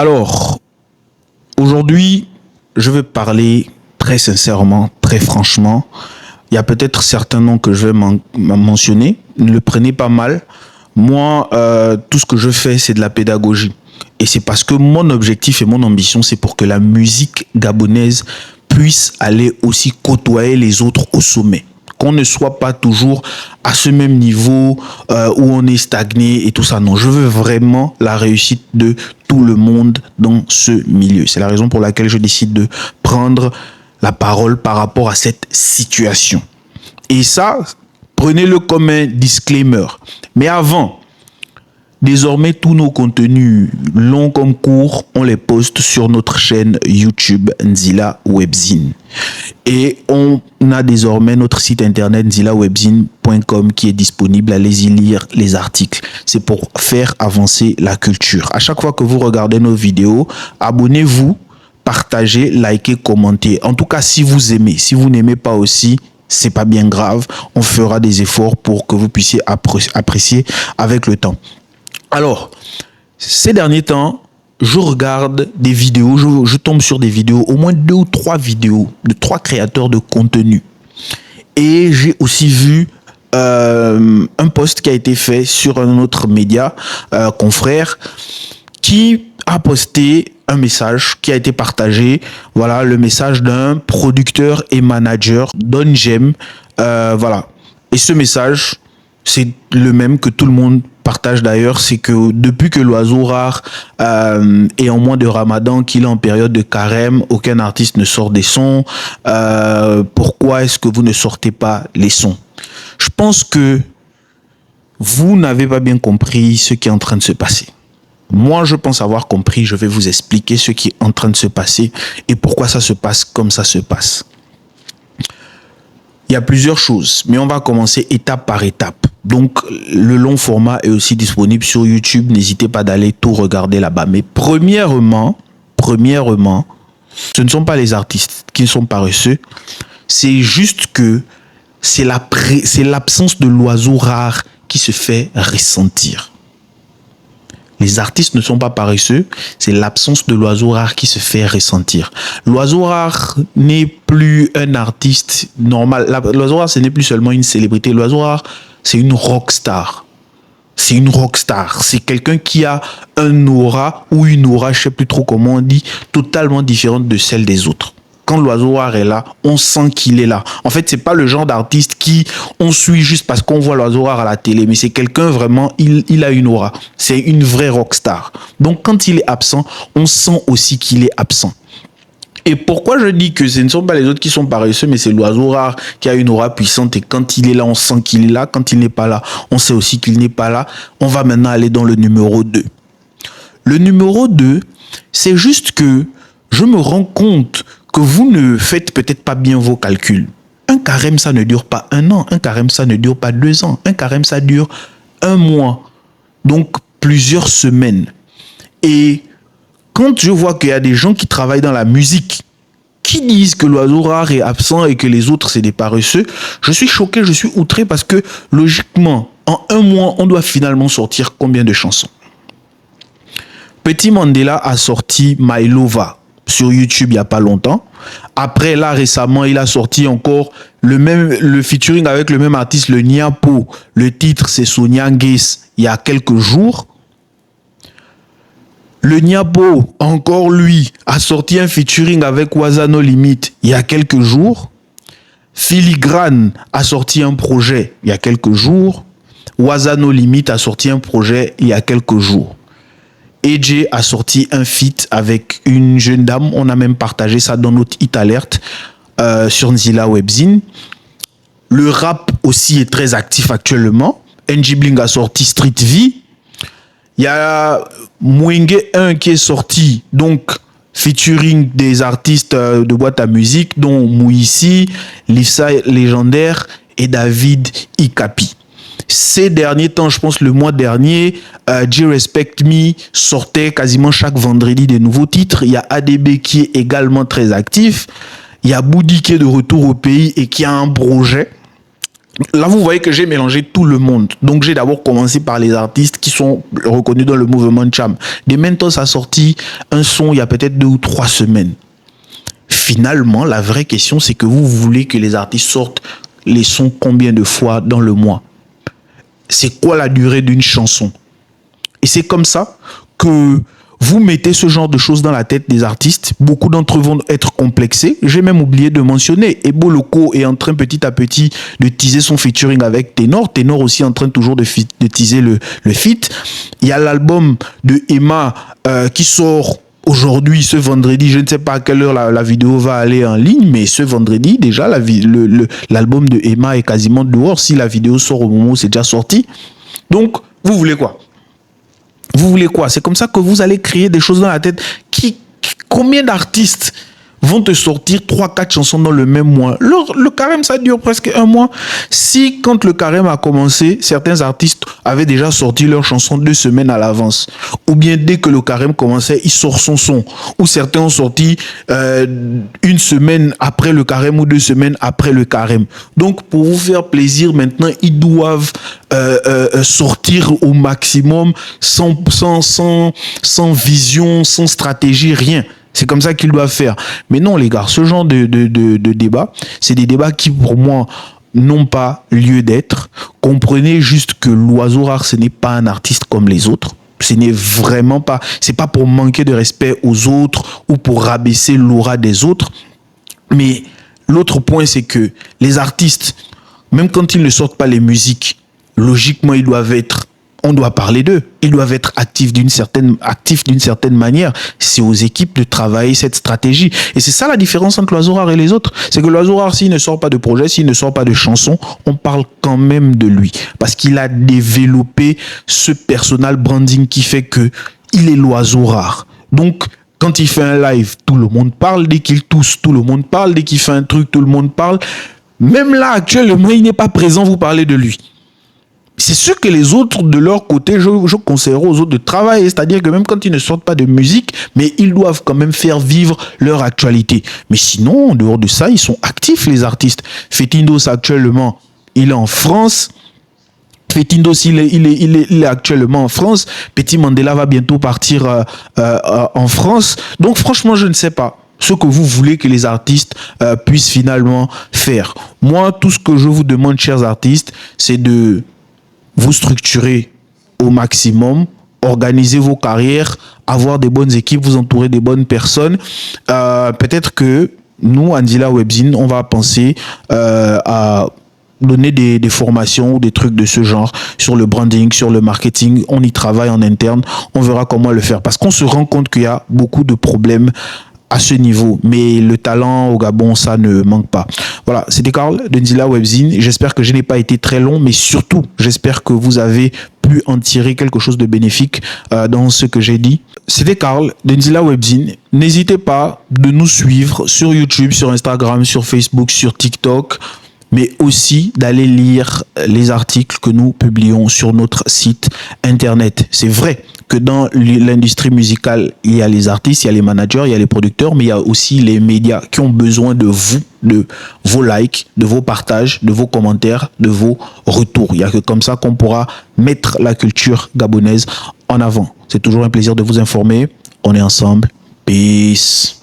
Alors, aujourd'hui, je vais parler très sincèrement, très franchement. Il y a peut-être certains noms que je vais mentionner. Ne le prenez pas mal. Moi, tout ce que je fais, c'est de la pédagogie. Et c'est parce que mon objectif et mon ambition, c'est pour que la musique gabonaise puisse aller aussi côtoyer les autres au sommet. Qu'on ne soit pas toujours à ce même niveau où on est stagné et tout ça. Non, je veux vraiment la réussite de tout le monde dans ce milieu. C'est la raison pour laquelle je décide de prendre la parole par rapport à cette situation. Et ça, prenez-le comme un disclaimer. Mais avant, désormais, tous nos contenus, longs comme courts, on les poste sur notre chaîne YouTube Nzila Webzine. Et on a désormais notre site internet nzilawebzine.com qui est disponible. Allez-y lire les articles. C'est pour faire avancer la culture. À chaque fois que vous regardez nos vidéos, abonnez-vous, partagez, likez, commentez. En tout cas, si vous aimez. Si vous n'aimez pas aussi, c'est pas bien grave. On fera des efforts pour que vous puissiez apprécier avec le temps. Alors, ces derniers temps, je regarde des vidéos, je tombe sur des vidéos, au moins 2 ou 3 vidéos de 3 créateurs de contenu. Et j'ai aussi vu un post qui a été fait sur un autre média, confrère, qui a posté un message qui a été partagé. Voilà, le message d'un producteur et manager, Don Jem. Voilà. Et ce message, c'est le même que tout le monde partage d'ailleurs, c'est que depuis que l'oiseau rare est en mois de Ramadan, qu'il est en période de carême, aucun artiste ne sort des sons. Pourquoi est-ce que vous ne sortez pas les sons? Je pense que vous n'avez pas bien compris ce qui est en train de se passer. Moi, je pense avoir compris. Je vais vous expliquer ce qui est en train de se passer et pourquoi ça se passe comme ça se passe. Il y a plusieurs choses, mais on va commencer étape par étape. Donc, le long format est aussi disponible sur YouTube. N'hésitez pas d'aller tout regarder là-bas. Mais premièrement, ce ne sont pas les artistes qui sont paresseux. C'est juste que c'est l'absence de l'oiseau rare qui se fait ressentir. Les artistes ne sont pas paresseux, c'est l'absence de l'oiseau rare qui se fait ressentir. L'oiseau rare n'est plus un artiste normal. L'oiseau rare, ce n'est plus seulement une célébrité. L'oiseau rare, c'est une rockstar. C'est une rockstar. C'est quelqu'un qui a un aura ou une aura, je ne sais plus trop comment on dit, totalement différente de celle des autres. Quand l'oiseau rare est là, on sent qu'il est là. En fait, c'est pas le genre d'artiste qui on suit juste parce qu'on voit l'oiseau rare à la télé, mais c'est quelqu'un vraiment, il a une aura. C'est une vraie rockstar. Donc, quand il est absent, on sent aussi qu'il est absent. Et pourquoi je dis que ce ne sont pas les autres qui sont paresseux, mais c'est l'oiseau rare qui a une aura puissante et quand il est là, on sent qu'il est là. Quand il n'est pas là, on sait aussi qu'il n'est pas là. On va maintenant aller dans le numéro 2. Le numéro 2, c'est juste que je me rends compte que vous ne faites peut-être pas bien vos calculs. Un carême, ça ne dure pas 1 an. Un carême, ça ne dure pas 2 ans. Un carême, ça dure 1 mois. Donc, plusieurs semaines. Et quand je vois qu'il y a des gens qui travaillent dans la musique, qui disent que l'oiseau rare est absent et que les autres, c'est des paresseux, je suis choqué, je suis outré parce que, logiquement, en 1 mois, on doit finalement sortir combien de chansons? Petit Mandela a sorti My Lova sur YouTube il n'y a pas longtemps. Après, là, récemment, il a sorti encore le featuring avec le même artiste, le Niapo. Le titre, c'est Sonia Ngues, il y a quelques jours. Le Niapo, encore lui, a sorti un featuring avec Waza No Limit il y a quelques jours. Filigrane a sorti un projet il y a quelques jours. Waza No Limit a sorti un projet il y a quelques jours. AJ a sorti un feat avec une jeune dame. On a même partagé ça dans notre hit alert sur Nzila Webzine. Le rap aussi est très actif actuellement. NG Bling a sorti Street V. Il y a Mwenge 1 qui est sorti, donc featuring des artistes de boîte à musique, dont Mouissi, Lifsa Légendaire et David Ikapi. Ces derniers temps, je pense le mois dernier, J Respect Me sortait quasiment chaque vendredi des nouveaux titres. Il y a ADB qui est également très actif. Il y a Boudi qui est de retour au pays et qui a un projet. Là, vous voyez que j'ai mélangé tout le monde. Donc, j'ai d'abord commencé par les artistes qui sont reconnus dans le mouvement Cham. Dementos a sorti un son il y a peut-être 2 ou 3 semaines. Finalement, la vraie question, c'est que vous voulez que les artistes sortent les sons combien de fois dans le mois? C'est quoi la durée d'une chanson? Et c'est comme ça que vous mettez ce genre de choses dans la tête des artistes. Beaucoup d'entre eux vont être complexés. J'ai même oublié de mentionner, Ebo Loco est en train petit à petit de teaser son featuring avec Ténor. Ténor aussi en train toujours de teaser le feat. Il y a l'album de Emma qui sort aujourd'hui, ce vendredi. Je ne sais pas à quelle heure la vidéo va aller en ligne, mais ce vendredi, déjà, l'album de Emma est quasiment dehors si la vidéo sort au moment où c'est déjà sorti. Donc, vous voulez quoi? Vous voulez quoi? C'est comme ça que vous allez créer des choses dans la tête. Combien d'artistes vont te sortir 3-4 chansons dans le même mois? Le carême, ça dure presque un mois. Si, quand le carême a commencé, certains artistes avaient déjà sorti leurs chansons 2 semaines à l'avance, ou bien dès que le carême commençait, il sort son son, ou certains ont sorti 1 semaine après le carême ou 2 semaines après le carême. Donc, pour vous faire plaisir, maintenant, ils doivent sortir au maximum sans vision, sans stratégie, rien. C'est comme ça qu'ils doivent faire. Mais non, les gars, ce genre de débat, c'est des débats qui, pour moi, n'ont pas lieu d'être. Comprenez juste que l'oiseau rare, ce n'est pas un artiste comme les autres. Ce n'est vraiment pas, c'est pas pour manquer de respect aux autres ou pour rabaisser l'aura des autres. Mais l'autre point, c'est que les artistes, même quand ils ne sortent pas les musiques, logiquement, ils doivent être, on doit parler d'eux. Ils doivent être actifs d'une certaine manière. C'est aux équipes de travailler cette stratégie. Et c'est ça la différence entre l'oiseau rare et les autres. C'est que l'oiseau rare, s'il ne sort pas de projet, s'il ne sort pas de chanson, on parle quand même de lui. Parce qu'il a développé ce personal branding qui fait que il est l'oiseau rare. Donc, quand il fait un live, tout le monde parle. Dès qu'il tousse, tout le monde parle. Dès qu'il fait un truc, tout le monde parle. Même là, actuellement, il n'est pas présent, vous parlez de lui. C'est sûr que les autres, de leur côté, je conseillerais aux autres de travailler. C'est-à-dire que même quand ils ne sortent pas de musique, mais ils doivent quand même faire vivre leur actualité. Mais sinon, en dehors de ça, ils sont actifs, les artistes. Fetindos, actuellement, il est en France. Fetindos, il est actuellement en France. Petit Mandela va bientôt partir en France. Donc, franchement, je ne sais pas ce que vous voulez que les artistes puissent finalement faire. Moi, tout ce que je vous demande, chers artistes, c'est de vous structurer au maximum, organiser vos carrières, avoir des bonnes équipes, vous entourer des bonnes personnes. Peut-être que nous, Andila Webzine, on va penser à donner des formations ou des trucs de ce genre sur le branding, sur le marketing. On y travaille en interne, on verra comment le faire. Parce qu'on se rend compte qu'il y a beaucoup de problèmes à ce niveau, mais le talent au Gabon, ça ne manque pas. Voilà, c'était Karl de Ndila Webzine. J'espère que je n'ai pas été très long, mais surtout, j'espère que vous avez pu en tirer quelque chose de bénéfique dans ce que j'ai dit. C'était Karl de Ndila Webzine. N'hésitez pas de nous suivre sur YouTube, sur Instagram, sur Facebook, sur TikTok, mais aussi d'aller lire les articles que nous publions sur notre site internet. C'est vrai que dans l'industrie musicale, il y a les artistes, il y a les managers, il y a les producteurs, mais il y a aussi les médias qui ont besoin de vous, de vos likes, de vos partages, de vos commentaires, de vos retours. Il n'y a que comme ça qu'on pourra mettre la culture gabonaise en avant. C'est toujours un plaisir de vous informer. On est ensemble. Peace.